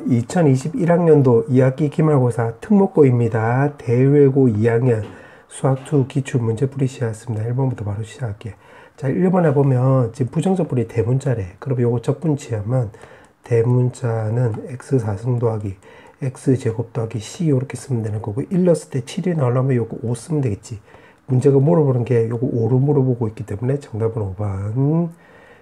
2021학년도 2학기 기말고사 특목고입니다. 대외고 2학년 수학2 기출문제풀이 시작했습니다. 1번부터 바로 시작할게요. 자, 1번에 보면 지금 부정적분이 대문자래. 그럼 요거 적분치하면 대문자는 x4승 더하기 x제곱 더하기 c 이렇게 쓰면 되는 거고, 1 넣었을 때 7이 나오려면 요거 5 쓰면 되겠지. 문제가 물어보는 게 요거 5로 물어보고 있기 때문에 정답은 5번.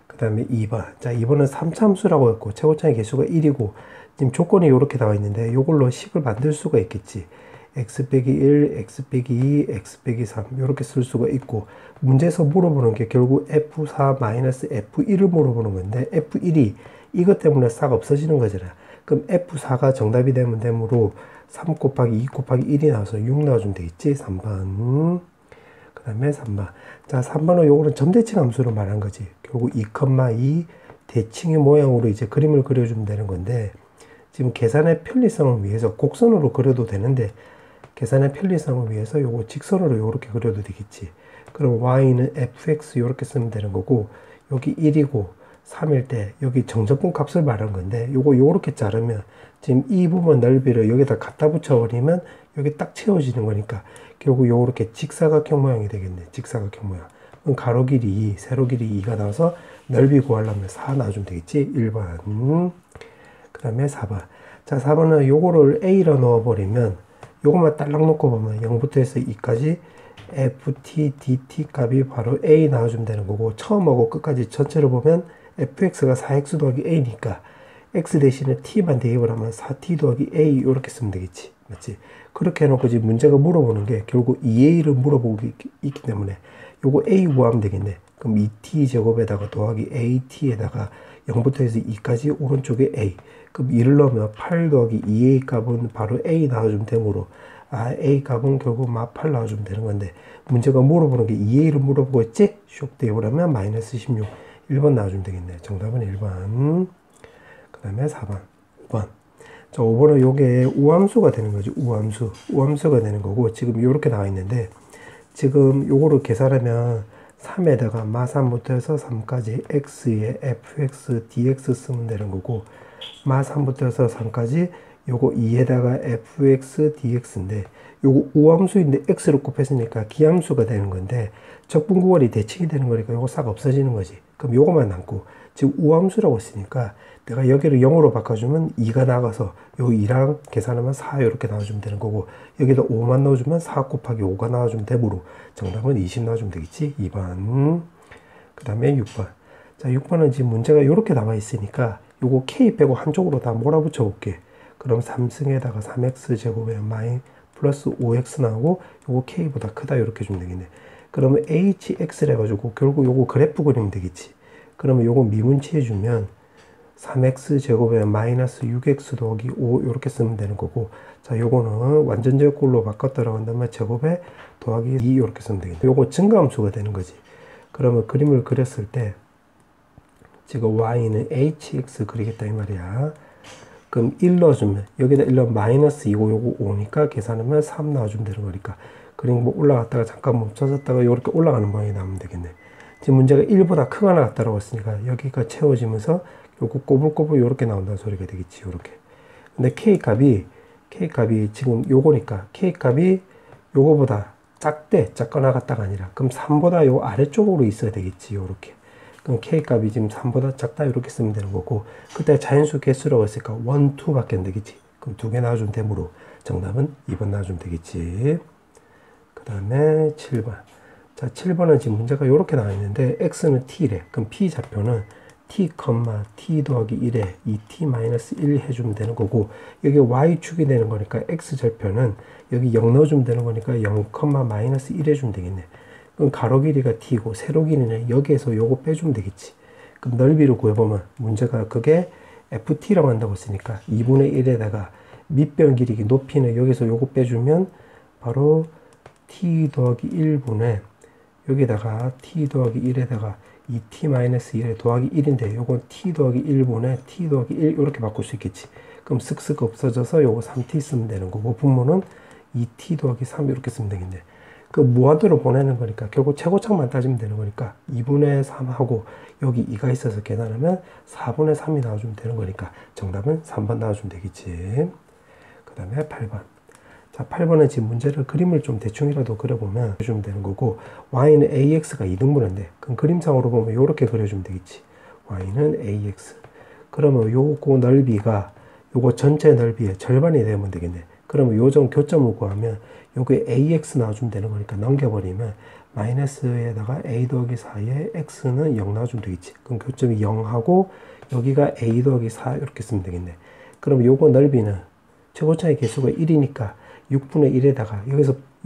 그 다음에 2번. 자, 2번은 3차함수라고 했고 최고차의 개수가 1이고 지금 조건이 이렇게 나와 있는데 요걸로 식을 만들 수가 있겠지. x 빼기 1, x 빼기 2, x 빼기 3 이렇게 쓸 수가 있고, 문제에서 물어보는 게 결국 f4 마이너스 f1을 물어보는 건데 f1이 이것 때문에 싹 없어지는 거잖아. 그럼 f4가 정답이 되면 되므로 3 곱하기 2 곱하기 1이 나와서 6 나와주면 되겠지. 3번. 그 다음에 3번. 자, 3번은 요거는 점대칭 함수로 말한 거지. 결국 2,2 대칭의 모양으로 이제 그림을 그려주면 되는 건데, 지금 계산의 편리성을 위해서 곡선으로 그려도 되는데, 계산의 편리성을 위해서 요거 직선으로 요렇게 그려도 되겠지. 그럼 y는 fx 요렇게 쓰면 되는 거고, 여기 1이고 3일 때 여기 정적분 값을 말한 건데, 요거 요렇게 자르면 지금 이 부분 넓이를 여기다 갖다 붙여버리면 여기 딱 채워지는 거니까 결국 요렇게 직사각형 모양이 되겠네. 직사각형 모양. 그럼 가로 길이 2, 세로 길이 2가 나와서 넓이 구하려면 4 나와주면 되겠지. 1번. 그 다음에 4번. 자, 4번은 요거를 a로 넣어버리면 요것만 딸랑 놓고 보면 0부터 해서 2까지 ft dt 값이 바로 a 나와주면 되는 거고, 처음하고 끝까지 전체를 보면 fx가 4x 더하기 a니까 x 대신에 t만 대입을 하면 4t 더하기 a 이렇게 쓰면 되겠지. 맞지? 그렇게 해놓고 지금 문제가 물어보는 게 결국 2a를 물어보고 있기 때문에 요거 a 구하면 되겠네. 그럼 2t 제곱에다가 더하기 at에다가 0부터 해서 2까지 오른쪽에 a. 그럼 2를 넣으면 8 더하기 2a 값은 바로 a 나와주면 되므로, a 값은 결국 막 8 나와주면 되는 건데, 문제가 물어보는 게 2a를 물어보고 있지? 쇽 대입을 하면 마이너스 16. 1번 나와주면 되겠네. 정답은 1번. 그 다음에 4번. 5번. 자, 5번은 요게 우함수가 되는 거지. 우함수. 우함수가 되는 거고, 지금 요렇게 나와 있는데, 지금 요거를 계산하면 3에다가 마3부터 해서 3까지 x에 fx dx 쓰면 되는 거고, 마3부터 해서 3까지 요거 2에다가 fx dx인데, 요거 우함수인데 x를 곱했으니까 기함수가 되는 건데, 적분구원이 대칭이 되는 거니까 요거 싹 없어지는 거지. 그럼 요거만 남고, 지금 우함수라고 했으니까 내가 여기를 0으로 바꿔주면 2가 나가서 요 2랑 계산하면 4 이렇게 나와주면 되는 거고, 여기다 5만 넣어주면 4 곱하기 5가 나와주면 되므로 정답은 20 나와주면 되겠지. 2번. 그 다음에 6번. 자, 6번은 지금 문제가 이렇게 나와 있으니까 요거 k 빼고 한쪽으로 다 몰아붙여 볼게. 그럼 3승에다가 3x 제곱에 마이 플러스 5x 나오고 요거 k보다 크다 이렇게 주면 되겠네. 그러면 hx를 해가지고 결국 요거 그래프 그리면 되겠지. 그러면 요거 미분치해 주면 3x 제곱에 마이너스 6x 더하기 5 이렇게 쓰면 되는 거고, 자, 요거는 완전제곱꼴로 바꿔 들어간다면 제곱에 더하기 2 이렇게 쓰면 되겠네. 요거 증가함수가 되는 거지. 그러면 그림을 그렸을 때 지금 y는 hx 그리겠다 이 말이야. 그럼 1 넣어주면 여기다 1 넣으면 마이너스 2고 요거 5니까 계산하면 3 나와주면 되는 거니까 그림 뭐 올라갔다가 잠깐 멈춰졌다가 이렇게 올라가는 모양이 나오면 되겠네. 지금 문제가 1보다 크가 나왔다고 했으니까 여기가 채워지면서 요거 꼬불꼬불 요렇게 나온다는 소리가 되겠지. 요렇게. 근데 K값이 지금 요거니까 K값이 요거보다 작거나 같다가 아니라, 그럼 3보다 요 아래쪽으로 있어야 되겠지. 요렇게. 그럼 K값이 지금 3보다 작다 이렇게 쓰면 되는 거고, 그때 자연수 개수라고 했으니까 1, 2 밖에 안 되겠지. 그럼 2개 나와주면 되므로 정답은 2번 나와주면 되겠지. 그 다음에 7번. 자, 7번은 지금 문제가 이렇게 나와 있는데 x는 t래. 그럼 p 좌표는 t, t 더하기 1에 2t-1 해주면 되는 거고, 여기 y축이 되는 거니까 x절표는 여기 0 넣어주면 되는 거니까 0, -1 해주면 되겠네. 그럼 가로 길이가 t고 세로 길이는 여기에서 요거 빼주면 되겠지. 그럼 넓이를 구해보면 문제가 그게 ft라고 한다고 했으니까 2분의 1에다가 밑변 길이 높이는 여기서 요거 빼주면 바로 t 더하기 1분의 여기다가 t 더하기 1에다가 2t-1에 더하기 1인데 요건 t 더하기 1분의 t 더하기 1 이렇게 바꿀 수 있겠지. 그럼 쓱쓱 없어져서 요거 3t 쓰면 되는 거고, 분모는 2t 더하기 3 이렇게 쓰면 되겠네. 그 무한대로 보내는 거니까 결국 최고창만 따지면 되는 거니까 2분의 3하고 여기 2가 있어서 계산하면 4분의 3이 나와주면 되는 거니까 정답은 3번 나와주면 되겠지. 그 다음에 8번. 자, 8번은 지금 문제를 그림을 좀 대충이라도 그려보면 해주면 되는 거고, y는 ax가 2등분인데 그럼 그림상으로 보면 이렇게 그려주면 되겠지. y는 ax. 그러면 요거 넓이가 요거 전체 넓이의 절반이 되면 되겠네. 그러면 요점 교점을 구하면 요게 ax 나와주면 되는 거니까 넘겨버리면 마이너스에다가 a 더하기 4에 x는 0 나와주면 되겠지. 그럼 교점이 0하고 여기가 a 더하기 4 이렇게 쓰면 되겠네. 그럼 요거 넓이는 최고차의 개수가 1이니까 6분의 1에다가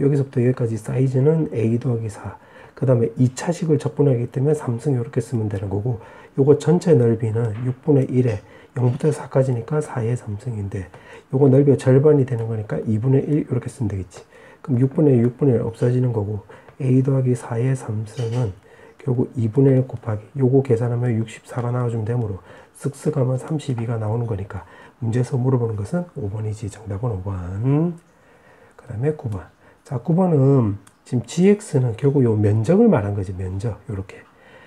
여기서부터 여기까지 사이즈는 a 더하기 4. 그 다음에 2차식을 적분하기 때문에 3승 이렇게 쓰면 되는 거고, 요거 전체 넓이는 6분의 1에 0부터 4까지니까 4의 3승인데 요거 넓이가 절반이 되는 거니까 2분의 1 이렇게 쓰면 되겠지. 그럼 6분의 1 없어지는 거고, a 더하기 4의 3승은 결국 2분의 1 곱하기 요거 계산하면 64가 나와주면 되므로 쓱쓱 하면 32가 나오는 거니까 문제에서 물어보는 것은 5번이지. 정답은 5번. 그 다음에 9번. 자, 9번은 지금 gx는 결국 요 면적을 말한 거지. 면적. 요렇게.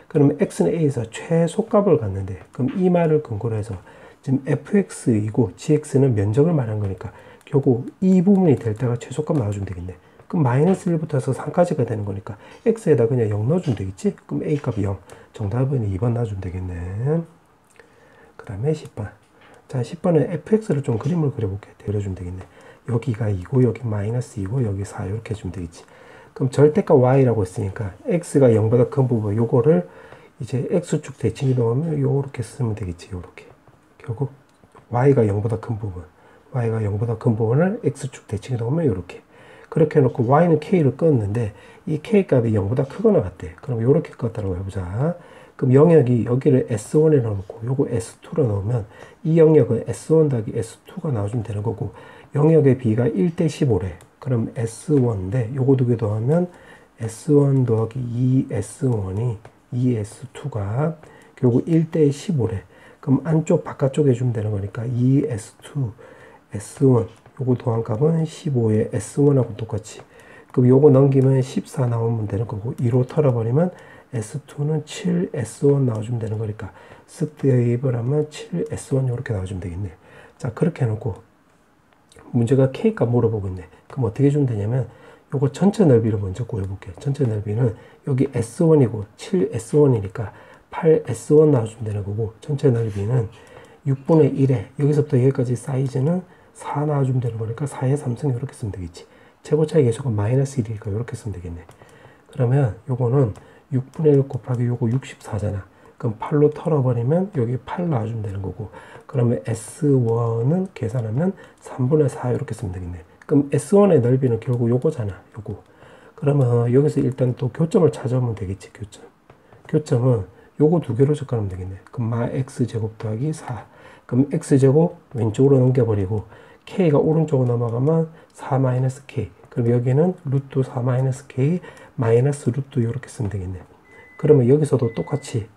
그러면 x는 a에서 최소값을 갖는데, 그럼 이 말을 근거로 해서 지금 fx이고 gx는 면적을 말한 거니까 결국 이 부분이 될 때가 최소값 나와주면 되겠네. 그럼 마이너스 1부터 해서 3까지가 되는 거니까 x에다 그냥 0 넣어주면 되겠지. 그럼 a 값이 0. 정답은 2번 넣어주면 되겠네. 그 다음에 10번. 자, 10번은 fx를 좀 그림을 그려볼게. 그려주면 되겠네. 여기가 2고 여기 마이너스 2고 여기 4 이렇게 해주면 되겠지. 그럼 절대값 y라고 했으니까 x가 0보다 큰 부분 요거를 이제 x축 대칭 이동하면 요렇게 쓰면 되겠지. 요렇게. 결국 y가 0보다 큰 부분을 x축 대칭 이동하면 요렇게. 그렇게 해놓고 y는 k를 껐는데 이 k 값이 0보다 크거나 같대. 그럼 요렇게 껐다라고 해보자. 그럼 영역이 여기를 S1에 넣어놓고 요거 S2로 넣으면 이 영역은 S1 더하기 S2가 나와주면 되는 거고, 영역의 B가 1대 15래. 그럼 S1인데 요거 두 개 더하면 S1 더하기 2S1이 2S2가 결국 1대 15래. 그럼 안쪽 바깥쪽에 주면 되는 거니까 2S2 S1 요거 더한 값은 15에 S1하고 똑같이. 그럼 요거 넘기면 14 나오면 되는 거고, 2로 털어버리면 S2는 7S1 나와주면 되는 거니까 쓱 대입을 하면 7S1 이렇게 나와주면 되겠네. 자, 그렇게 해놓고 문제가 K값 물어보고 있네. 그럼 어떻게 주면 되냐면 요거 전체 넓이를 먼저 구해볼게. 전체 넓이는 여기 S1이고 7S1이니까 8S1 나와주면 되는 거고, 전체 넓이는 6분의 1에 여기서부터 여기까지 사이즈는 4 나와주면 되는 거니까 4의 3승 이렇게 쓰면 되겠지. 최고차의 개수가 마이너스 1이니까 이렇게 쓰면 되겠네. 그러면 요거는 6분의 1 곱하기 요거 64잖아. 그럼 8로 털어버리면 여기 8 나와주면 되는 거고, 그러면 S1은 계산하면 3분의 4 이렇게 쓰면 되겠네. 그럼 S1의 넓이는 결국 요거잖아. 요거. 그러면 여기서 일단 또 교점을 찾아오면 되겠지. 교점은 요거 두 개로 접근하면 되겠네. 그럼 마 x제곱 더하기 4. 그럼 x제곱 왼쪽으로 넘겨버리고 k가 오른쪽으로 넘어가면 4 마이너스 k. 그럼 여기는 루트 4 마이너스 k 마이너스 루트 이렇게 쓰면 되겠네. 그러면 여기서도 똑같이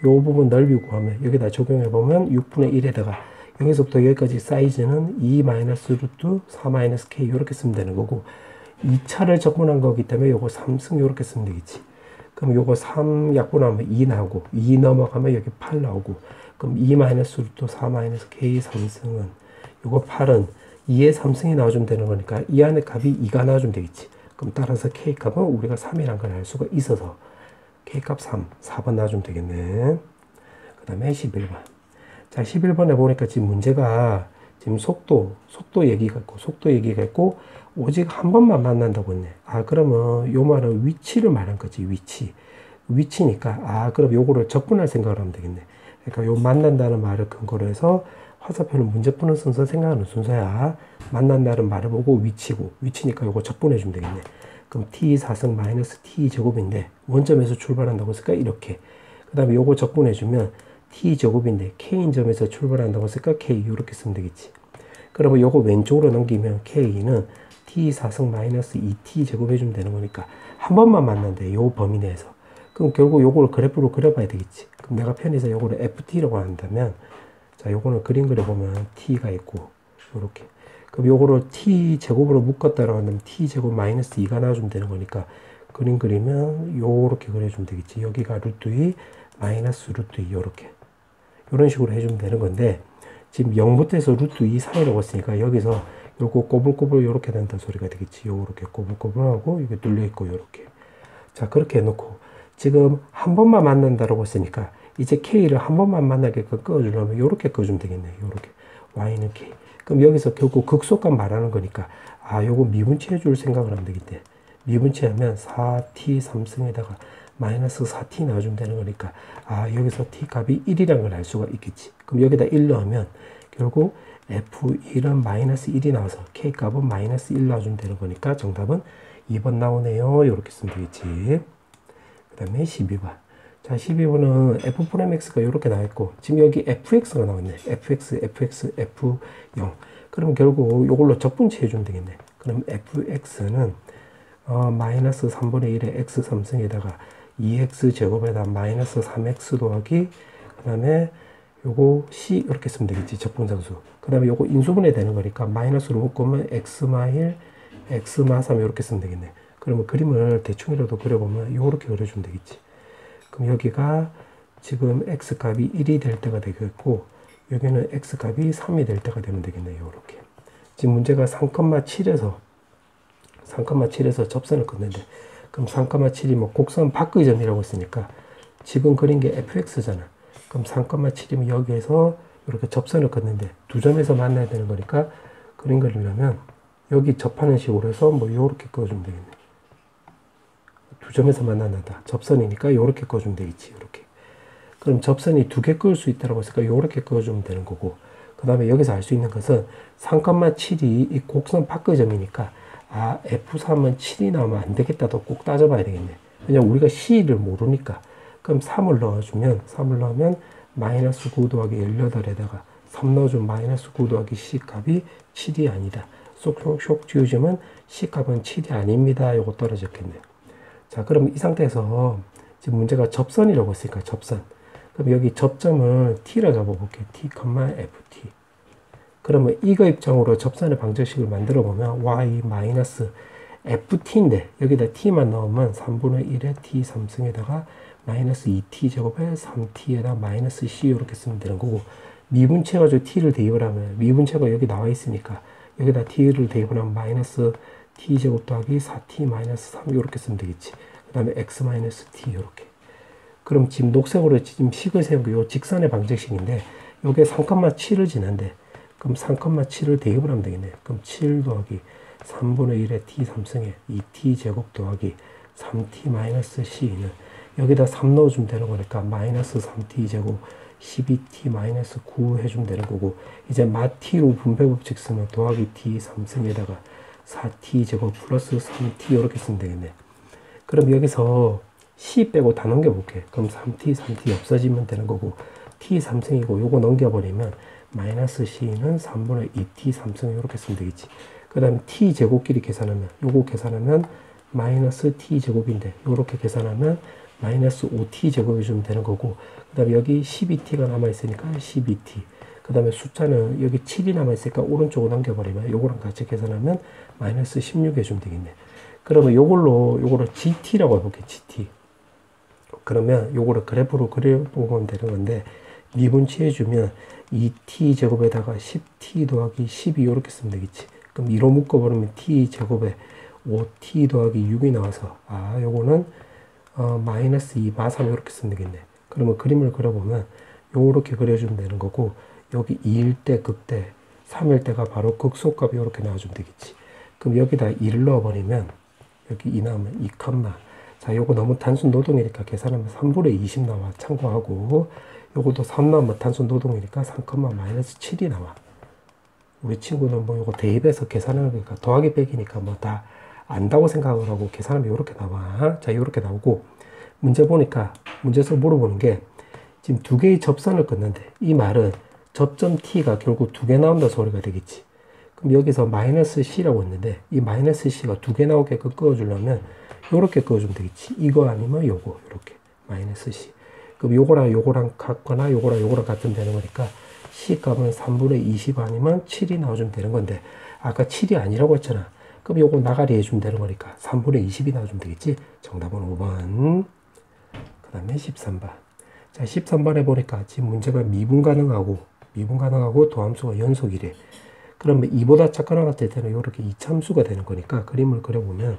요 부분 넓이 구하면 여기다 적용해보면 6분의 1에다가 여기서부터 여기까지 사이즈는 2 마이너스 루트 4 마이너스 k 이렇게 쓰면 되는 거고, 2차를 적분한 거기 때문에 요거 3승 이렇게 쓰면 되겠지. 그럼 요거 3 약분하면 2 나오고 2 넘어가면 여기 8 나오고, 그럼 2 마이너스 루트 4 마이너스 k 3승은 요거 8은 2의 3승이 나와주면 되는 거니까 이 안에 값이 2가 나와주면 되겠지. 그럼 따라서 k 값은 우리가 3이란 걸 알 수가 있어서 K값 3, 4번 나와주면 되겠네. 그 다음에 11번. 자, 11번에 보니까 지금 문제가 지금 속도 얘기가 있고, 오직 한 번만 만난다고 했네. 아, 그러면 요 말은 위치를 말한 거지, 위치니까, 아, 그럼 요거를 적분할 생각을 하면 되겠네. 그러니까 요 만난다는 말을 근거로 해서 화살표는 문제 푸는 순서 생각하는 순서야. 만난다는 말을 보고 위치니까 요거 적분해 주면 되겠네. 그럼 t 4승 마이너스 t 제곱인데 원점에서 출발한다고 했으니까 이렇게. 그 다음에 요거 적분해주면 t 제곱인데 k인 점에서 출발한다고 했으니까 k 이렇게 쓰면 되겠지. 그러면 요거 왼쪽으로 넘기면 k는 t 4승 마이너스 2t 제곱 해주면 되는 거니까 한 번만 만난대. 요 범위 내에서. 그럼 결국 요거를 그래프로 그려봐야 되겠지. 그럼 내가 편의상 요거를 ft라고 한다면, 자, 요거는 그림 그려보면 t가 있고 요렇게. 그럼 요거를 t 제곱으로 묶었다라고 하면 t 제곱 마이너스 2가 나와주면 되는 거니까 그림 그리면 요렇게 그려주면 되겠지. 여기가 루트 2 마이너스 루트 2 요렇게 이런 식으로 해주면 되는 건데 지금 0부터 해서 루트 2 사이라고 했으니까 여기서 요거 꼬불꼬불 요렇게 된다는 소리가 되겠지. 요렇게 꼬불꼬불하고 이게 뚫려있고 요렇게. 자, 그렇게 해놓고 지금 한 번만 만난다라고 했으니까 이제 K를 한 번만 만나게끔 끄어주려면 요렇게 끄어주면 되겠네. 요렇게 Y는 K. 그럼 여기서 결국 극소값 말하는 거니까 아, 요거 미분치해 줄 생각을 하면 되겠대. 미분치하면 4t 3승에다가 마이너스 4t 나와주면 되는 거니까 아, 여기서 t 값이 1이라는 걸 알 수가 있겠지. 그럼 여기다 1 넣으면 결국 f1은 마이너스 1이 나와서 k 값은 마이너스 1 나와주면 되는 거니까 정답은 2번 나오네요. 이렇게 쓰면 되겠지. 그 다음에 12번. 자, 12번은 f'(x가 이렇게 나와있고 지금 여기 fx가 나와있네. fx, f0. 그러면 결국 이걸로 적분치 해주면 되겠네. 그럼 fx는 마이너스 3분의 1의 x 3승에다가 2x 제곱에다 마이너스 3x 더하기 그 다음에 요거 c 이렇게 쓰면 되겠지. 적분상수. 그 다음에 요거 인수분해 되는 거니까 마이너스로 묶으면 x마1 x마3 이렇게 쓰면 되겠네. 그러면 그림을 대충이라도 그려보면 요렇게 그려주면 되겠지. 그럼 여기가 지금 x값이 1이 될 때가 되겠고 여기는 x값이 3이 될 때가 되면 되겠네요. 요렇게. 지금 문제가 3,7에서 접선을 긋는데 그럼 3,7이 뭐 곡선 밖의 점이라고 했으니까 지금 그린 게 fx잖아. 그럼 3,7이면 여기에서 이렇게 접선을 긋는데 두 점에서 만나야 되는 거니까 그림 그리려면 여기 접하는 식으로 해서 뭐 요렇게 그어주면 되겠네. 두 점에서 만난다. 접선이니까 요렇게 그어주면 되겠지. 요렇게. 그럼 접선이 두 개 그을 수 있다고 했으니까 요렇게 그어주면 되는 거고 그 다음에 여기서 알 수 있는 것은 3,7이 이 곡선 밖의 점이니까 아, F3은 7이 나오면 안 되겠다도 꼭 따져봐야 되겠네. 왜냐면 우리가 C를 모르니까. 그럼 3을 넣으면 마이너스 9 더하기 18에다가 3 넣어주면 마이너스 9 더하기 C 값이 7이 아니다. 쏙쏙 지우시면 C 값은 7이 아닙니다. 요거 떨어졌겠네요. 자, 그럼 이 상태에서 지금 문제가 접선이라고 했으니까 접선. 그럼 여기 접점을 T라 잡아볼게요. T, FT. 그러면 이거 입장으로 접선의 방정식을 만들어 보면 y-ft인데 여기다 t만 넣으면 3분의 1의 t 3승에다가 마이너스 2t 제곱에 3t에다 마이너스 c 이렇게 쓰면 되는 거고 미분치 해가지고 t를 대입을 하면 미분치가 여기 나와 있으니까 여기다 t를 대입을 하면 마이너스 t 제곱 더하기 4t 마이너스 3 이렇게 쓰면 되겠지. 그 다음에 x 마이너스 t 이렇게. 그럼 지금 녹색으로 지금 식을 세운 거 요 직선의 방정식인데 요게 3,7을 지난데 그럼 3,7을 대입을 하면 되겠네. 그럼 7 더하기 3분의 1의 t 3승에 2t 제곱 더하기 3t 마이너스 c는 여기다 3 넣어주면 되는 거니까 마이너스 3t 제곱 12t 마이너스 9 해주면 되는 거고 이제 마t로 분배법칙 쓰면 더하기 t 3승에다가 4t 제곱 플러스 3t 이렇게 쓰면 되겠네. 그럼 여기서 c 빼고 다 넘겨볼게. 그럼 3t 없어지면 되는 거고 t 3승이고 요거 넘겨버리면 마이너스 c는 3분의 2t 3승 이렇게 쓰면 되겠지. 그 다음에 t 제곱끼리 계산하면 요거 계산하면 마이너스 t 제곱인데 요렇게 계산하면 마이너스 5t 제곱이 주면 되는 거고 그 다음에 여기 12t가 남아있으니까 12t 그 다음에 숫자는 여기 7이 남아있으니까 오른쪽으로 넘겨버리면 요거랑 같이 계산하면 마이너스 16 해주면 되겠네. 그러면 요거를 gt라고 해볼게. gt. 그러면 요거를 그래프로 그려보면 되는 건데 미분치해주면 2t 제곱에다가 10t 더하기 12 이렇게 쓰면 되겠지. 그럼 2로 묶어버리면 t 제곱에 5t 더하기 6이 나와서 아 요거는 마이너스 2 마3 이렇게 쓰면 되겠네. 그러면 그림을 그려보면 요렇게 그려주면 되는 거고 여기 2일 때 극대 3일 때가 바로 극소값이 이렇게 나와주면 되겠지. 그럼 여기다 2를 넣어버리면 여기 2 나오면 2, 자 요거 너무 단순 노동이니까 계산하면 3분의 20 나와. 참고하고 요것도 3 나오면 단순 노동이니까 3, 마이너스 7이 나와. 우리 친구는 뭐 요거 대입해서 계산하는 거니까 더하기 빼기니까 뭐 다 안다고 생각을 하고 계산하면 요렇게 나와. 자 요렇게 나오고 문제 보니까 문제에서 물어보는 게 지금 두 개의 접선을 긋는데 이 말은 접점 t가 결국 두 개 나온다 소리가 되겠지. 그럼 여기서 마이너스 c라고 했는데 이 마이너스 c가 두 개 나오게끔 그어주려면 요렇게 그어주면 되겠지. 이거 아니면 요거 요렇게 마이너스 c. 그럼 요거랑 같거나 요거랑 같으면 되는 거니까 c 값은 3분의 20 아니면 7이 나와주면 되는 건데 아까 7이 아니라고 했잖아. 그럼 요거 나가리 해주면 되는 거니까 3분의 20이 나와주면 되겠지. 정답은 5번. 그 다음에 13번. 자, 13번에 보니까 지금 문제가 미분 가능하고 도함수가 연속이래. 그러면 2보다 작거나 같을 때는 이렇게 이참수가 되는 거니까 그림을 그려보면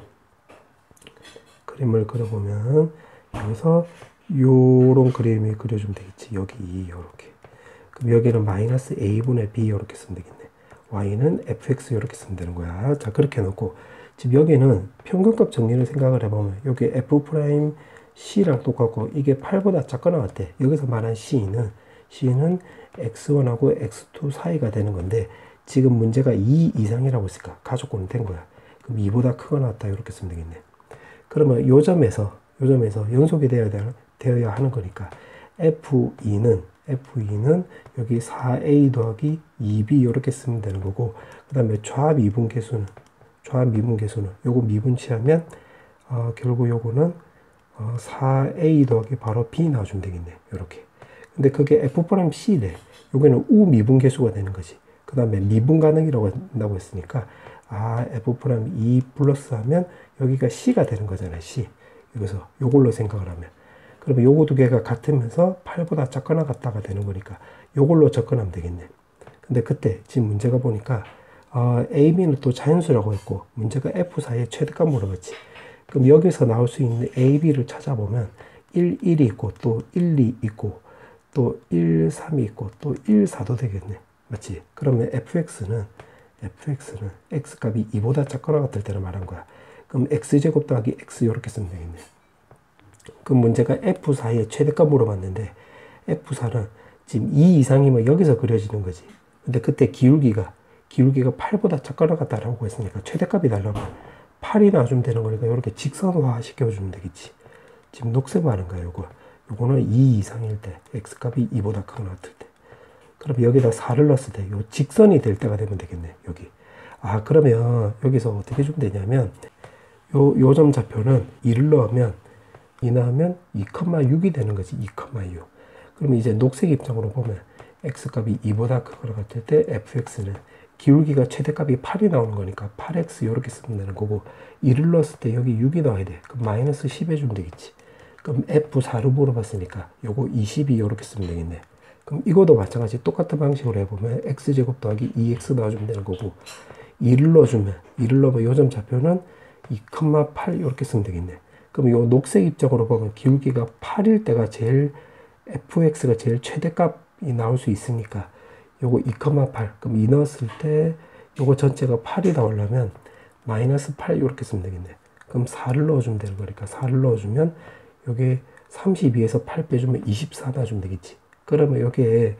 여기서 요런 그림이 그려주면 되겠지. 여기 요렇게. 그럼 여기는 마이너스 a분의 b 이렇게 쓰면 되겠네. y는 fx 이렇게 쓰면 되는 거야. 자, 그렇게 해놓고 지금 여기는 평균값 정리를 생각을 해보면 여기 f 프라임 c랑 똑같고 이게 8보다 작거나 같대. 여기서 말한 c는 x1하고 x2 사이가 되는 건데 지금 문제가 2 이상이라고 했으니까 가족권은 된 거야. 그럼 2보다 크거나 같다 이렇게 쓰면 되겠네. 그러면 요 점에서 연속이 되어야 하는 거니까 F2는 여기 4A 더하기 2B 이렇게 쓰면 되는 거고, 그 다음에 좌미분 계수는 요거 미분치하면 결국 요거는 4A 더하기 바로 B 나와주면 되겠네. 요렇게. 근데 그게 F'C래. 요거는 우미분 계수가 되는 거지. 그 다음에 미분 가능이라고 한다고 했으니까 F'2 플러스 하면 여기가 C가 되는 거잖아요. C. 여기서 요걸로 생각을 하면. 그러면 요거 두 개가 같으면서 8보다 작거나 같다가 되는 거니까 요걸로 접근하면 되겠네. 근데 그때 지금 문제가 보니까 A, B는 또 자연수라고 했고 문제가 F 사이에 최대값 물어봤지. 그럼 여기서 나올 수 있는 A, B를 찾아보면 1, 1이 있고 또 1, 2 있고 또 1, 3이 있고 또 1, 4도 되겠네. 맞지? 그러면 fx는 x값이 2보다 작거나 같을 때를 말한 거야. 그럼 x제곱 더하기 x 이렇게 쓰면 되겠네. 그럼 문제가 f 사이에 최대값 물어봤는데 f4는 지금 2 이상이면 여기서 그려지는 거지. 근데 그때 기울기가 8보다 작거나 같다라고 했으니까 최대값이 달라면 8이 나와주면 되는 거니까 이렇게 직선화 시켜주면 되겠지. 지금 녹색 말한 거야. 요거는 2 이상일 때 x값이 2보다 크거나 같을 때. 그럼 여기다 4를 넣었을 때 요 직선이 될 때가 되면 되겠네. 여기. 그러면 여기서 어떻게 주면 되냐면 요 점 좌표는 2를 넣으면 2,6이 되는 거지. 2,6. 그러면 이제 녹색 입장으로 보면 x값이 2보다 크거나 같을 때 fx는 기울기가 최대값이 8이 나오는 거니까 8x 이렇게 쓰면 되는 거고 2를 넣었을 때 여기 6이 나와야 돼. 그럼 마이너스 10 해주면 되겠지. 그럼 f4로 물어봤으니까 요거 22 이렇게 쓰면 되겠네. 그럼 이것도 마찬가지 똑같은 방식으로 해보면 x제곱 더하기 2x 넣어주면 되는 거고 2를 넣으면 요점 좌표는 2,8 이렇게 쓰면 되겠네. 그럼 요 녹색 입장으로 보면 기울기가 8일 때가 제일 fx가 제일 최대값이 나올 수 있으니까 요거 2,8 그럼 2 넣었을 때 요거 전체가 8이 나오려면 마이너스 8 이렇게 쓰면 되겠네. 그럼 4를 넣어주면 되는 거니까 4를 넣어주면 요게 32에서 8 빼주면 24 넣어주면 되겠지. 그러면 여기에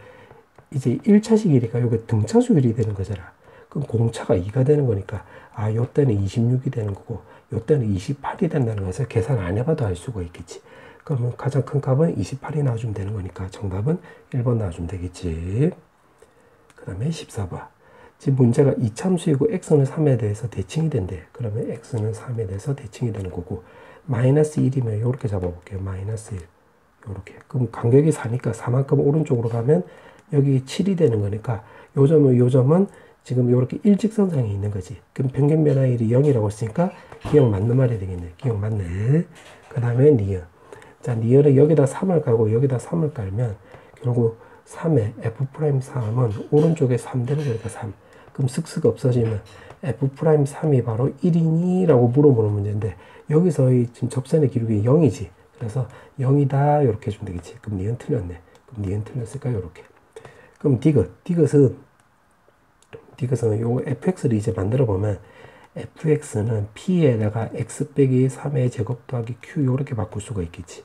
이제 1차식이니까 여기 등차수열이 되는 거잖아. 그럼 공차가 2가 되는 거니까 요 때는 26이 되는 거고 요 때는 28이 된다는 것을 계산 안 해봐도 알 수가 있겠지. 그러면 가장 큰 값은 28이 나와주면 되는 거니까 정답은 1번 나와주면 되겠지. 그 다음에 14번. 지금 문제가 이참수이고 x는 3에 대해서 대칭이 된대. 그러면 x는 3에 대해서 대칭이 되는 거고 마이너스 1이면 이렇게 잡아볼게요. 마이너스 1. 이렇게. 그럼 간격이 4니까 4만큼 오른쪽으로 가면 여기 7이 되는 거니까 요 점은 지금 이렇게 일직선상에 있는 거지. 그럼 평균 변화율이 0이라고 했으니까 기억 맞는 말이 되겠네. 기억 맞네. 그 다음에 니은. 자, 니은은 여기다 3을 깔고 여기다 3을 깔면 결국 3에 F'3은 오른쪽에 3 되는 거니까 3. 그럼 쓱쓱 없어지면 F'3이 바로 1이니? 라고 물어보는 문제인데 여기서 지금 접선의 기울기 0이지. 그래서 0이다 이렇게 해주면 되겠지. 그럼 니은 틀렸네. 그럼 니은 틀렸을까? 이렇게. 그럼 디귿은 요 fx를 이제 만들어 보면 fx는 p에다가 x 빼기 3의 제곱 더하기 q 이렇게 바꿀 수가 있겠지.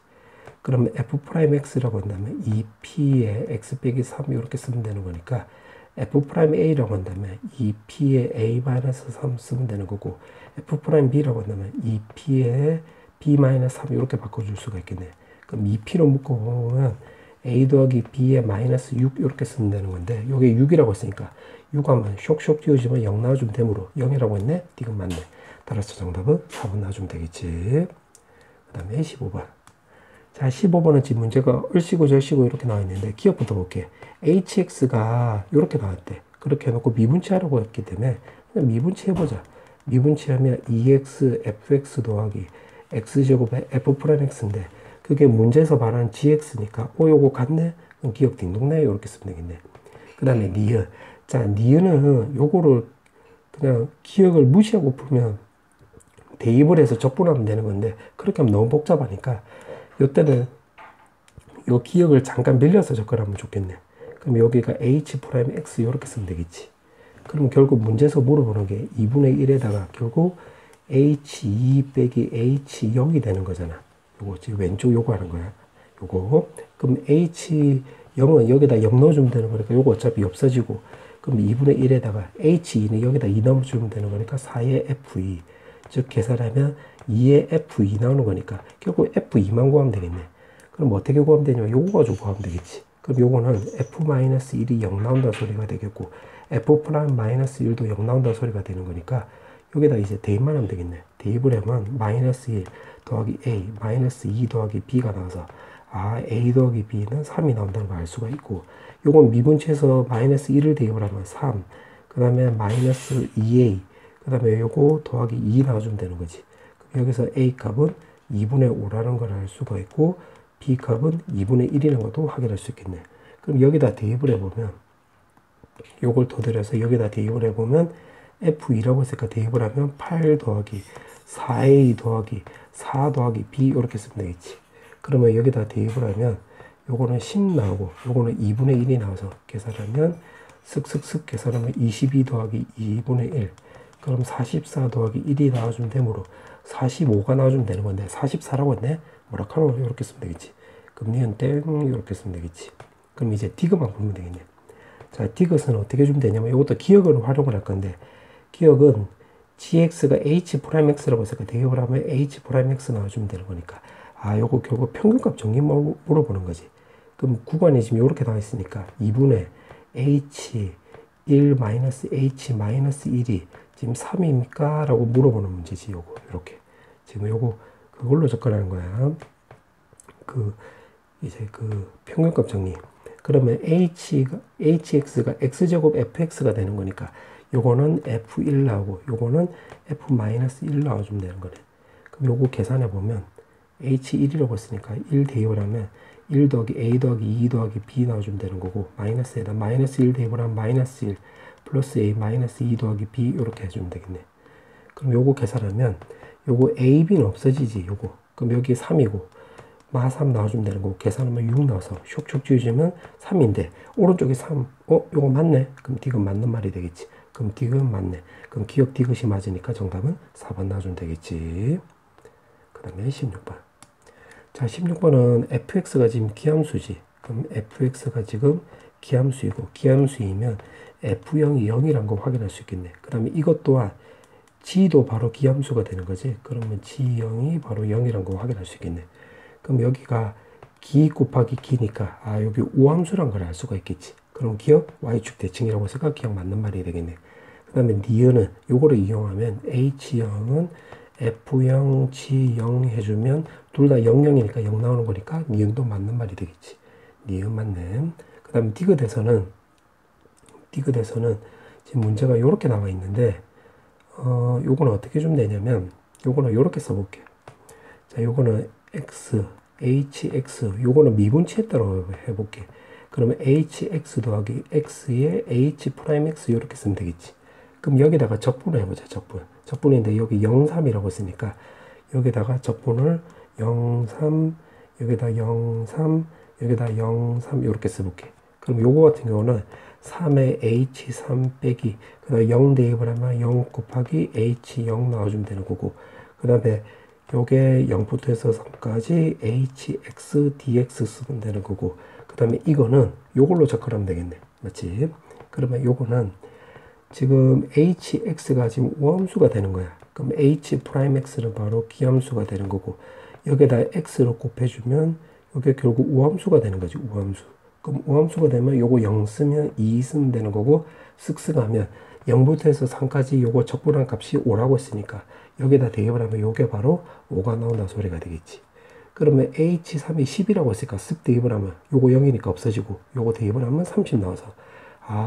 그러면 f'x라고 한다면 이 p에 x 빼기 3 이렇게 쓰면 되는 거니까 f'a라고 한다면 이 p에 a-3 쓰면 되는 거고 f'b라고 한다면 이 p에 b-3 이렇게 바꿔줄 수가 있겠네. 그럼 이 p로 묶어보면 a 더하기 b에 마이너스 6 이렇게 쓰면 되는 건데 요게 6이라고 했으니까 6 하면 쇽쇽 띄워지면 0 나와주면 되므로 0이라고 했네? 이건 맞네. 따라서 정답은 4번 나와주면 되겠지. 그 다음에 15번. 자, 15번은 지금 문제가 얼씨구 절씨구 이렇게 나와 있는데 기억부터 볼게. hx가 이렇게 나왔대. 그렇게 해놓고 미분치 하라고 했기 때문에 그냥 미분치 해보자. 미분치하면 2x fx 더하기 x제곱의 f 프라임 x인데 그게 문제에서 말하는 gx니까 요거 같네? 그럼 기억 딩동네 이렇게 쓰면 되겠네. 그 다음에 니은. 자, 니은은 요거를 그냥 기억을 무시하고 풀면 대입을 해서 적분하면 되는 건데 그렇게 하면 너무 복잡하니까 요때는 요 기억을 잠깐 밀려서 접근하면 좋겠네. 그럼 여기가 h 프라임 x 이렇게 쓰면 되겠지. 그럼 결국 문제에서 물어보는 게 2분의 1에다가 결국 h2 빼기 h0이 되는 거잖아. 요거 지금 왼쪽 요거 하는 거야. 요거. 그럼 h0은 여기다 0 넣어주면 되는 거니까 요거 어차피 없어지고 그럼 2분의 1에다가 h2는 여기다 2 넣어주면 되는 거니까 4의 f2 즉 계산하면 2의 f2 나오는 거니까 결국 f2만 구하면 되겠네. 그럼 어떻게 구하면 되냐면 요거 가지고 구하면 되겠지. 그럼 요거는 f-1이 0 나온다 소리가 되겠고 f'-1도 0 나온다 소리가 되는 거니까 여기다 이제 대입만 하면 되겠네. 대입을 하면 -1 더하기 a 마이너스 2 더하기 b가 나와서 a 더하기 b는 3이 나온다는 걸 알 수가 있고 요건 미분치에서 -1을 대입을 하면 3, 그 다음에 마이너스 2a, 그 다음에 요거 더하기 2 나와주면 되는 거지. 그럼 여기서 a 값은 2분의 5라는 걸 알 수가 있고 b 값은 2분의 1이라는 것도 확인할 수 있겠네. 그럼 여기다 대입을 해보면 요걸 더들여서 여기다 대입을 해보면 f2라고 했으니까 대입을 하면 8 더하기 4a 더하기 4 더하기 b 이렇게 쓰면 되겠지. 그러면 여기다 대입을 하면 요거는 10 나오고 요거는 2분의 1이 나와서 계산하면 쓱쓱쓱 계산하면 22 더하기 2분의 1 그럼 44 더하기 1이 나와주면 되므로 45가 나와주면 되는 건데 44라고 했네? 뭐라카노 이렇게 쓰면 되겠지. 그럼 니은 땡 이렇게 쓰면 되겠지. 그럼 이제 디귿만 보면 되겠네. 자, 디귿은 어떻게 주면 되냐면 이것도 기억을 활용을 할 건데 기억은 gx가 h'x라고 했으니까 대입을 하면 h'x 나와주면 되는 거니까 요거 결국 평균값 정리 물어보는 거지. 그럼 구간이 지금 이렇게 나와 있으니까 2분의 h 1 마이너스 h 마이너스 1이 지금 3입니까? 라고 물어보는 문제지. 요거 이렇게 지금 요거 그걸로 접근하는 거야. 이제 평균값 정리. 그러면 hx가 x제곱 fx가 되는 거니까 요거는 f1 나오고 요거는 f-1 나와주면 되는 거네. 그럼 요거 계산해 보면 h1이라고 했으니까 1 대입을 하면 1 더하기 a 더하기 2 더하기 b 나와주면 되는 거고 마이너스에다 마이너스 1 대입을 하면 마이너스 1 플러스 a 마이너스 2 더하기 b 이렇게 해주면 되겠네. 그럼 요거 계산하면 요거 a, b는 없어지지 요거. 그럼 여기 3이고 마3 나와주면 되는 거고 계산하면 6 나와서 슉슉 지우시면 3인데 오른쪽에 3 요거 맞네. 그럼 디귿 맞는 말이 되겠지. 그럼 디귿 맞네. 그럼 기억 디귿이 맞으니까 정답은 4번 나와주면 되겠지. 그 다음에 16번. 자, 16번은 fx가 지금 기함수지. 그럼 fx가 지금 기함수이고 기함수이면 f0이 0이란 거 확인할 수 있겠네. 그 다음에 이것 또한 g도 바로 기함수가 되는 거지. 그러면 g0이 바로 0이란 거 확인할 수 있겠네. 그럼 여기가 기 곱하기 기니까 여기 우함수란 걸 알 수가 있겠지. 그럼 기억 y축 대칭이라고 해서 기억 맞는 말이 되겠네. 그 다음에 니은은 요거를 이용하면 h0은 f0, g0 해주면 둘 다 0, 0이니까 0 나오는 거니까 니은도 맞는 말이 되겠지. 니은 맞네. 그 다음에 디귿에서는 지금 문제가 요렇게 나와 있는데 요거는 어떻게 주면 되냐면 요거는 요렇게 써볼게. 자, 요거는 x, hx 요거는 미분치했다고 해볼게. 그러면 hx 더하기 x에 h 프라임 x 이렇게 쓰면 되겠지. 그럼 여기다가 적분을 해보자. 적분인데 여기 0, 3이라고 했으니까 여기다가 적분을 0, 3 여기다 0, 3 여기다 0, 3 이렇게 써볼게. 그럼 요거 같은 경우는 3의 h3 빼기 그 다음에 0 대입을 하면 0 곱하기 h0 나와주면 되는 거고 그 다음에 요게 0부터 해서 3까지 hx dx 쓰면 되는 거고 그 다음에 이거는 요걸로 접근하면 되겠네. 맞지? 그러면 요거는 지금 hx가 지금 우함수가 되는 거야. 그럼 h 프라임 x는 바로 기함수가 되는 거고 여기에다 x로 곱해주면 이게 결국 우함수가 되는 거지. 우함수. 그럼 우함수가 되면 요거 0 쓰면 2 쓰면 되는 거고 쓱쓱 하면 0부터 해서 3까지 요거 적분한 값이 5라고 했으니까 여기다 대입을 하면 요게 바로 5가 나온다 소리가 되겠지. 그러면 h3이 10이라고 했으니까 쓱 대입을 하면 요거 0이니까 없어지고 요거 대입을 하면 30 나와서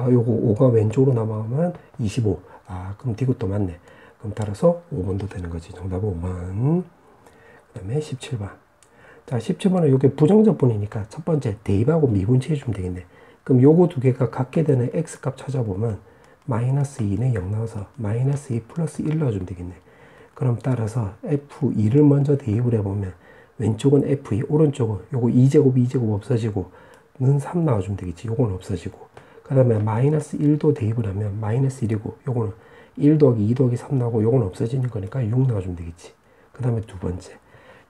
요거 5가 왼쪽으로 남아가면 25 아, 그럼 D것도 맞네. 그럼 따라서 5번도 되는 거지. 정답은 5번. 그 다음에 17번. 자, 17번은 이게 부정적분이니까 첫 번째 대입하고 미분치해 주면 되겠네. 그럼 요거 두 개가 같게 되는 x값 찾아보면 마이너스 2는 0 나와서 마이너스 2 플러스 1 넣어주면 되겠네. 그럼 따라서 f2를 먼저 대입을 해보면 왼쪽은 f2, 오른쪽은 요거 2제곱, 2제곱 없어지고 는 3 나와주면 되겠지. 요거는 없어지고. 그 다음에 마이너스 1도 대입을 하면 마이너스 1이고 요거는 1 더하기 2 더하기 3 나오고 요거는 없어지는 거니까 6 나와주면 되겠지. 그 다음에 두 번째.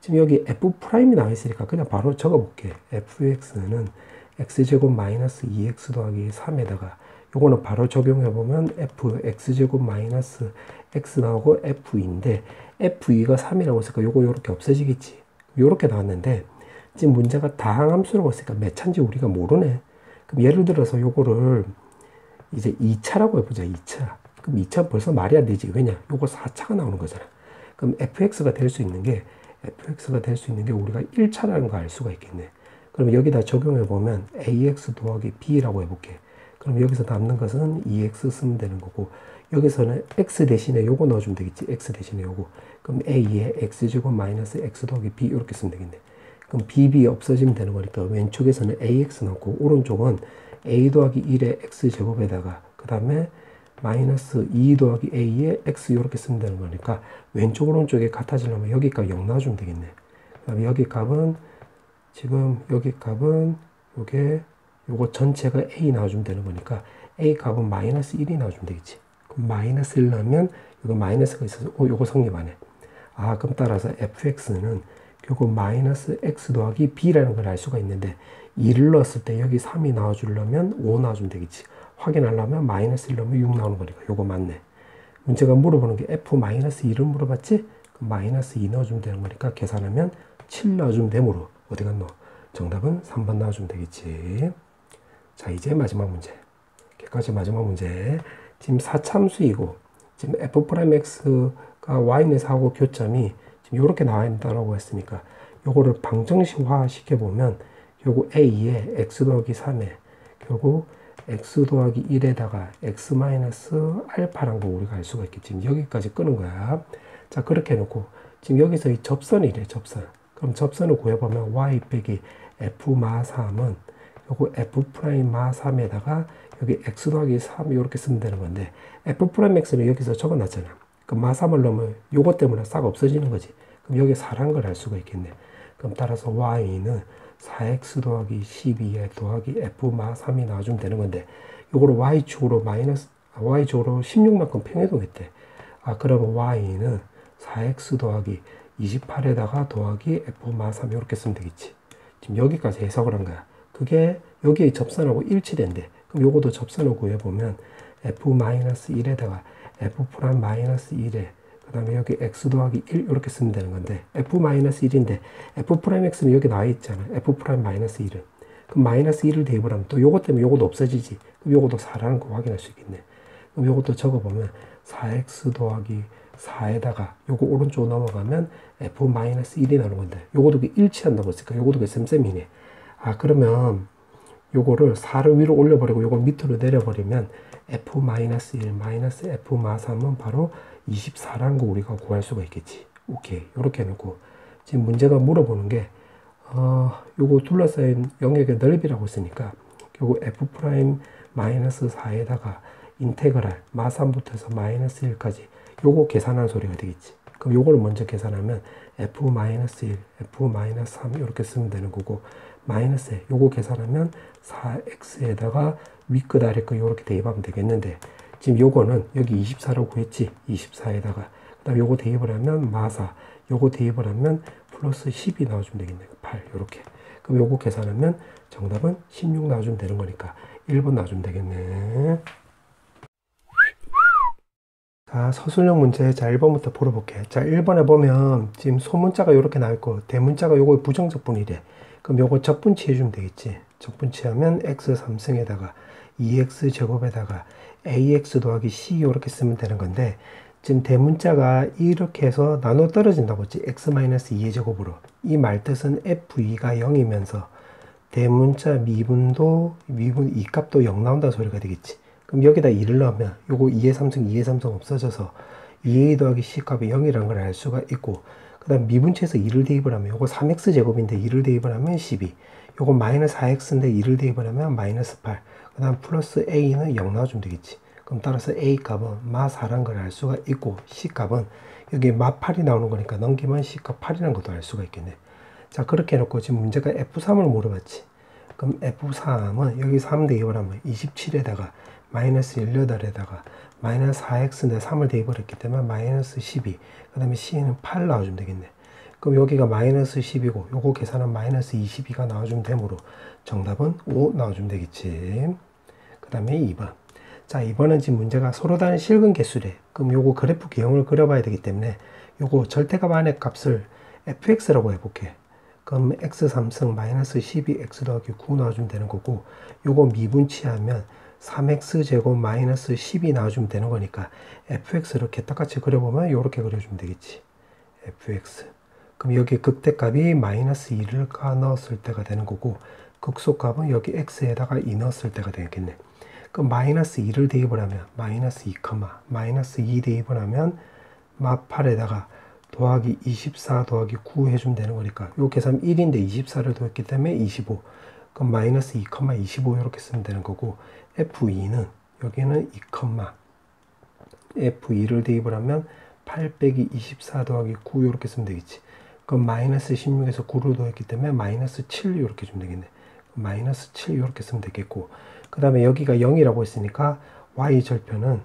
지금 여기 f'이 나와 있으니까 그냥 바로 적어 볼게. fx는 x제곱 마이너스 2x 더하기 3에다가 요거는 바로 적용해 보면 f x제곱 마이너스 x 나오고 f2인데 f2가 3이라고 했으니까 요거 요렇게 없어지겠지. 요렇게 나왔는데 지금 문제가 다항함수라고 했으니까 몇 차인지 우리가 모르네. 그럼 예를 들어서 요거를 이제 2차라고 해보자. 2차. 그럼 2차 벌써 말이 안 되지. 왜냐? 요거 4차가 나오는 거잖아. 그럼 fx가 될 수 있는 게 우리가 1차라는 거 알 수가 있겠네. 그럼 여기다 적용해 보면 ax 더하기 b라고 해볼게. 그럼 여기서 남는 것은 2x 쓰면 되는 거고 여기서는 x 대신에 요거 넣어주면 되겠지. x 대신에 요거. 그럼 a에 x제곱 마이너스 x 더하기 b 이렇게 쓰면 되겠네. 그럼 bb 없어지면 되는 거니까 왼쪽에서는 ax 넣고 오른쪽은 a 더하기 1의 x제곱에다가 그 다음에 마이너스 2 더하기 a에 x 이렇게 쓰면 되는 거니까 왼쪽 오른쪽에 같아지려면 여기 값 0 놔주면 되겠네. 그 다음에 여기 값은 지금 여기 값은 요거 전체가 a 나와주면 되는 거니까 a 값은 마이너스 1이 나와주면 되겠지. 그럼 마이너스 1 나오면 이거 마이너스가 있어서 요거 성립하네. 아, 그럼 따라서 fx는 결국 마이너스 x 더하기 b라는 걸 알 수가 있는데 2를 넣었을 때 여기 3이 나와주려면 5 나와주면 되겠지. 확인하려면 마이너스 1 넣으면 6 나오는 거니까 요거 맞네. 문제가 물어보는 게 f-2를 물어봤지? 그럼 마이너스 2 넣어주면 되는 거니까 계산하면 7 넣어주면 되므로 어디 갔노? 정답은 3번 넣어주면 되겠지. 자, 이제 마지막 문제. 여기까지 마지막 문제. 지금 4참수이고 지금 f'x가 y에서 하고 교점이 지금 이렇게 나와 있다고 했으니까 요거를 방정식화 시켜보면 요거 a에 x 더하기 3에 결국 x 더하기 1에다가 x 마이너스 알파란 거 우리가 알 수가 있겠지. 지금 여기까지 끄는 거야. 자, 그렇게 해놓고 지금 여기서 이 접선이래. 접선. 그럼 접선을 구해보면 y 빼기 f 마 3은 요거 f 프라임 마 3에다가 여기 x 더하기 3 이렇게 쓰면 되는 건데 f 프라임 x는 여기서 적어놨잖아. 그럼 마 3을 넣으면 요거 때문에 싹 없어지는 거지. 그럼 여기 4란 걸 알 수가 있겠네. 그럼 따라서 y는 4x 더하기 12에 더하기 f 마 3이 나와주면 되는 건데 요거를 y축으로 y축으로 16만큼 평해동했대. 아, 그러면 y는 4x 더하기 28에다가 더하기 f 마 3 이렇게 쓰면 되겠지. 지금 여기까지 해석을 한 거야. 그게 여기에 접선하고 일치된대. 그럼 요것도 접선을 구해보면 f-1에다가 f 프라임 마이너스 1에 그 다음에 여기 x 더하기 1 이렇게 쓰면 되는 건데 f-1인데 f 프라임 x는 여기 나와 있잖아. f 프라임 마이너스 1은 그럼 마이너스 1을 대입을 하면 또 요것 때문에 요것도 없어지지. 그럼 요것도 4라는 거 확인할 수 있겠네. 그럼 요것도 적어보면 4x 더하기 4에다가 요거 오른쪽으로 넘어가면 f-1이 나오는 건데 요것도 일치한다고 했으니까 요것도 쌤쌤이네. 아, 그러면 요거를 4를 위로 올려버리고 요걸 밑으로 내려버리면 f-1 마이너스 f 마 3은 바로 24라는 거 우리가 구할 수가 있겠지. 오케이. 요렇게 해놓고 지금 문제가 물어보는 게 요거 둘러싸인 영역의 넓이라고 했으니까 요거 f 프라임 마이너스 4에다가 인테그랄 마 3부터 해서 마이너스 1까지 요거 계산하는 소리가 되겠지. 그럼 요거를 먼저 계산하면 f-1, f-3 이렇게 쓰면 되는 거고 마이너스 요거 계산하면 4x에다가 윗끝 아래끝 요렇게 대입하면 되겠는데 지금 요거는 여기 24라고 구했지. 24에다가 그 다음에 요거 대입을 하면 마사 요거 대입을 하면 플러스 10이 나와주면 되겠네. 8 요렇게. 그럼 요거 계산하면 정답은 16 나와주면 되는 거니까 1번 나와주면 되겠네. 자, 서술형 문제. 자, 1번부터 풀어볼게. 자, 1번에 보면 지금 소문자가 이렇게 나와있고 대문자가 요거 부정적분이래. 그럼 요거 적분치 해주면 되겠지. 적분치하면 x 3승에다가 2x 제곱에다가 ax 더하기 c 이렇게 쓰면 되는 건데 지금 대문자가 이렇게 해서 나눠 떨어진다고 했지. x-2의 제곱으로. 이 말뜻은 f2가 0이면서 대문자 미분 이 값도 0 나온다는 소리가 되겠지. 그럼 여기다 2를 넣으면 요거 2의 삼성 2의 삼성 없어져서 2a 더하기 c 값이 0이라는 걸 알 수가 있고, 그 다음 미분치에서 2를 대입을 하면 요거 3x 제곱인데 2를 대입을 하면 12, 요거 마이너스 4x인데 2를 대입을 하면 마이너스 8, 그 다음 플러스 a는 0 나와주면 되겠지. 그럼 따라서 a 값은 마 4라는 걸 알 수가 있고, c 값은 여기 마 8이 나오는 거니까 넘기면 c 값 8이라는 것도 알 수가 있겠네. 자, 그렇게 해놓고 지금 문제가 F3을 물어봤지. 그럼 F3은 여기 3 대입을 하면 27에다가 마이너스 18에다가 마이너스 4x인데 3을 대입을 했기 때문에 마이너스 12, 그 다음에 c는 8 나와주면 되겠네. 그럼 여기가 마이너스 10이고 요거 계산은 마이너스 22가 나와주면 되므로 정답은 5 나와주면 되겠지. 그 다음에 2번. 자, 이번은 지금 문제가 서로 다른 실근 개수래. 그럼 요거 그래프 기형을 그려봐야 되기 때문에 요거 절대값 안의 값을 fx라고 해볼게. 그럼 x3승 마이너스 12x 더하기 9 나와주면 되는 거고, 요거 미분치하면 3x제곱 마이너스 10이 나와주면 되는 거니까 fx를 이렇게 똑같이 그려보면 요렇게 그려주면 되겠지. fx. 그럼 여기 극대값이 마이너스 2를 넣었을 때가 되는 거고, 극소값은 여기 x에다가 2 넣었을 때가 되겠네. 그럼 마이너스 2를 대입을 하면 마이너스 2, 마이너스 2 대입을 하면 마 8에다가 더하기 24 더하기 9 해주면 되는 거니까 요 계산 1인데 24를 더했기 때문에 25. 그럼 마이너스 2, 25 이렇게 쓰면 되는 거고, F2는 여기는 2, F2를 대입을 하면 8 빼기 24 더하기 9 이렇게 쓰면 되겠지. 그럼 마이너스 16에서 9를 더했기 때문에 마이너스 7 이렇게 주면 되겠네. 마이너스 7 이렇게 쓰면 되겠고, 그 다음에 여기가 0이라고 했으니까 y절편은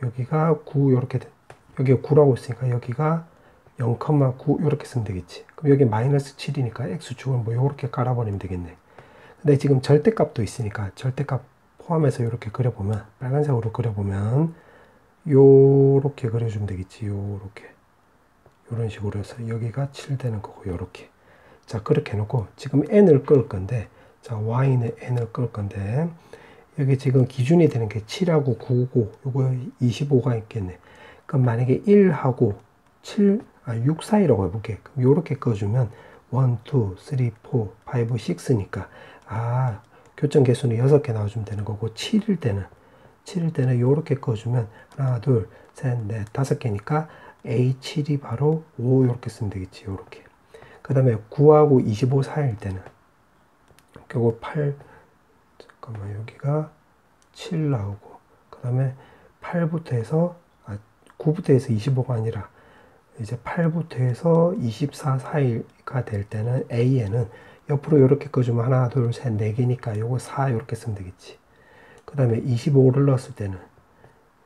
여기가 9 이렇게, 여기가 9라고 했으니까 여기가 0,9 이렇게 쓰면 되겠지. 그럼 여기 마이너스 7이니까 x축은 뭐 이렇게 깔아버리면 되겠네. 근데 지금 절대값도 있으니까 절대값 포함해서 이렇게 그려보면, 빨간색으로 그려보면 요렇게 그려주면 되겠지. 요렇게 이런 식으로 해서 여기가 7 되는 거고, 요렇게. 자, 그렇게 해놓고 지금 n을 끌 건데, 자, y는 n을 끌 건데 여기 지금 기준이 되는 게 7하고 9고 요거 25가 있겠네. 그럼 만약에 1하고 6 사이라고 해볼게. 그럼 요렇게 꺼주면 1, 2, 3, 4, 5, 6니까 교점 개수는 6개 나와주면 되는 거고, 7일 때는 요렇게 꺼주면 하나, 둘, 셋, 넷, 5개니까 A7이 바로 5 요렇게 쓰면 되겠지. 요렇게. 그 다음에 9하고 25 사이일 때는 결국 8, 잠깐만, 여기가 7 나오고, 그 다음에 8부터 해서 9부터 해서 25가 아니라 이제 8부터 해서 24 사이가 될 때는 A에는 옆으로 이렇게 꺼주면 하나, 둘, 셋, 4개니까 요거 4 이렇게 쓰면 되겠지. 그 다음에 25를 넣었을 때는,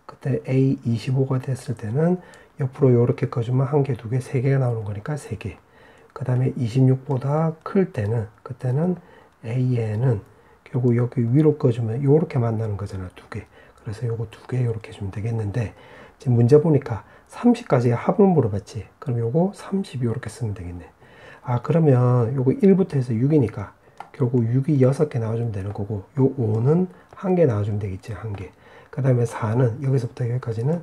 그때 A25가 됐을 때는 옆으로 이렇게 꺼주면 1개, 2개, 3개가 나오는 거니까 3개. 그 다음에 26보다 클 때는, 그때는 A에는 결국 여기 위로 꺼주면 요렇게 만나는 거잖아, 2개. 그래서 요거 2개 이렇게 주면 되겠는데, 지금 문제 보니까 30까지 합을 물어봤지. 그럼 요거 30 이렇게 쓰면 되겠네. 그러면 요거 1부터 해서 6이니까 결국 6이 6개 나와주면 되는 거고, 요 5는 1개 나와주면 되겠지, 1개. 그 다음에 4는 여기서부터 여기까지는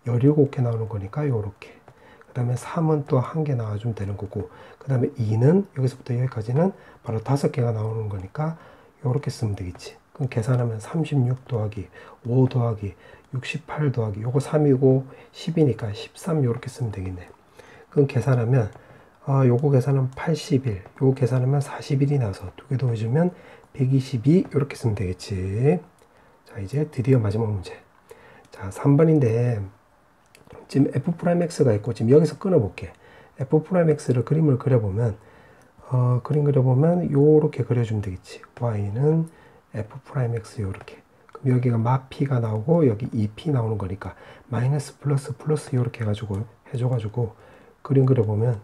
17개 나오는 거니까 요렇게. 그 다음에 3은 또 1개 나와주면 되는 거고, 그 다음에 2는 여기서부터 여기까지는 바로 5개가 나오는 거니까 요렇게 쓰면 되겠지. 그럼 계산하면 36 더하기 5 더하기 68 더하기 요거 3이고 10이니까 13 요렇게 쓰면 되겠네. 그럼 계산하면 요거 계산은 81, 요거 계산하면 41이 나와서 2개 더해주면 122 요렇게 쓰면 되겠지. 자, 이제 드디어 마지막 문제. 자, 3번인데 지금 f'x가 있고, 지금 여기서 끊어볼게. f'x를 그림을 그려보면 그림 그려보면 요렇게 그려주면 되겠지. y는 f'x 요렇게. 그럼 여기가 마 p가 나오고 여기 2p 나오는 거니까 마이너스 플러스 플러스 요렇게 해줘가지고 그림 그려보면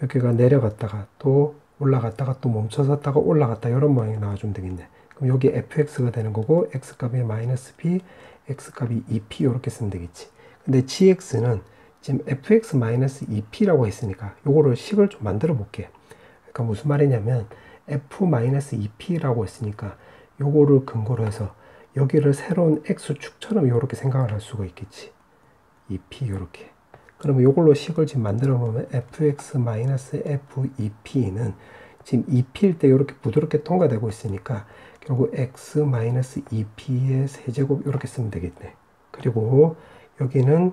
여기가 내려갔다가 또 올라갔다가 또 멈춰섰다가 올라갔다, 이런 모양이 나와주면 되겠네. 그럼 여기 fx가 되는 거고, x값이 마이너스 p, x값이 2p 이렇게 쓰면 되겠지. 근데 gx는 지금 fx 마이너스 2p라고 했으니까 요거를 식을 좀 만들어 볼게. 그러니까 무슨 말이냐면 f 마이너스 2p라고 했으니까 요거를 근거로 해서 여기를 새로운 x축처럼 요렇게 생각을 할 수가 있겠지. 2p 요렇게. 그러면 요걸로 식을 지금 만들어 보면 fx 마이너스 f2p는 지금 2p일 때 이렇게 부드럽게 통과되고 있으니까 결국 x 마이너스 2p의 세제곱 이렇게 쓰면 되겠네. 그리고 여기는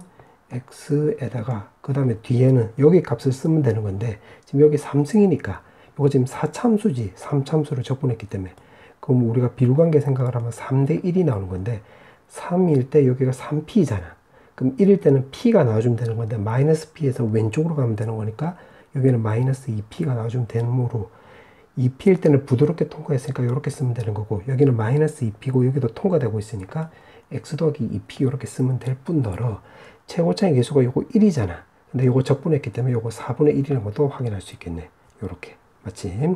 x에다가 그 다음에 뒤에는 여기 값을 쓰면 되는 건데 지금 여기 3승이니까 이거 지금 4참수지 3참수로 적분했기 때문에 그럼 우리가 비율관계 생각을 하면 3대 1이 나오는 건데 3일 때 여기가 3p잖아. 그럼 1일 때는 p가 나와주면 되는 건데 마이너스 p에서 왼쪽으로 가면 되는 거니까 여기는 마이너스 2p가 나와주면 되므로 2p일 때는 부드럽게 통과했으니까 이렇게 쓰면 되는 거고 여기는 마이너스 2p고 여기도 통과되고 있으니까 x 더하기 2p 이렇게 쓰면 될 뿐더러 최고차의 계수가 요거 1이잖아. 근데 요거 적분했기 때문에 요거 4분의 1이라는 것도 확인할 수 있겠네. 요렇게. 맞지?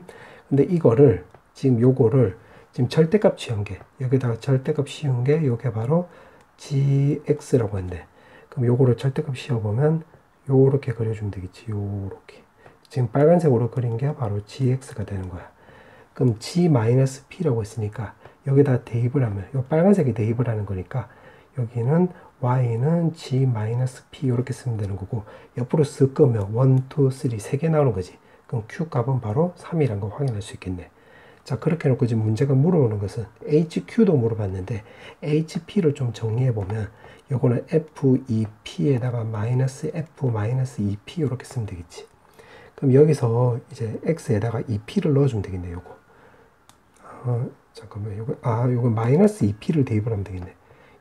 근데 이거를 지금 요거를 지금 절대값 씌운 게 여기다가 절대값 씌운 게 요게 바로 gx라고 한대. 그럼 요거를 절대값 씌워보면 요렇게 그려주면 되겠지. 요렇게. 지금 빨간색으로 그린 게 바로 gx가 되는 거야. 그럼 g-p라고 했으니까 여기다 대입을 하면 요 빨간색에 대입을 하는 거니까 여기는 y는 g-p 이렇게 쓰면 되는 거고 옆으로 쓸 거면 1, 2, 3 3개 나오는 거지. 그럼 q 값은 바로 3이라는 걸 확인할 수 있겠네. 자 그렇게 해놓고 지금 문제가 물어보는 것은 hq도 물어봤는데 hp를 좀 정리해 보면 요거는 f2p에다가 마이너스 f-2p 이렇게 쓰면 되겠지. 그럼 여기서 이제 x에다가 2p를 넣어주면 되겠네. 요거 잠깐만 요거 마이너스 2p를 대입을 하면 되겠네.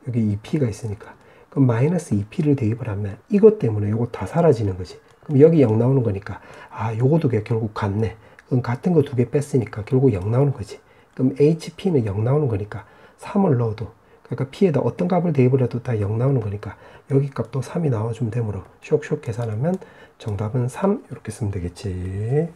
여기 2p가 있으니까 그럼 마이너스 2p를 대입을 하면 이것 때문에 요거 다 사라지는 거지. 그럼 여기 0 나오는 거니까 요거도 결국 같네. 그럼 같은 거 두 개 뺐으니까 결국 0 나오는 거지. 그럼 hp는 0 나오는 거니까 3을 넣어도 그러니까 p에다 어떤 값을 대입을 해도 다 0 나오는 거니까 여기 값도 3이 나와주면 되므로 쇽쇽 계산하면 정답은 3 이렇게 쓰면 되겠지.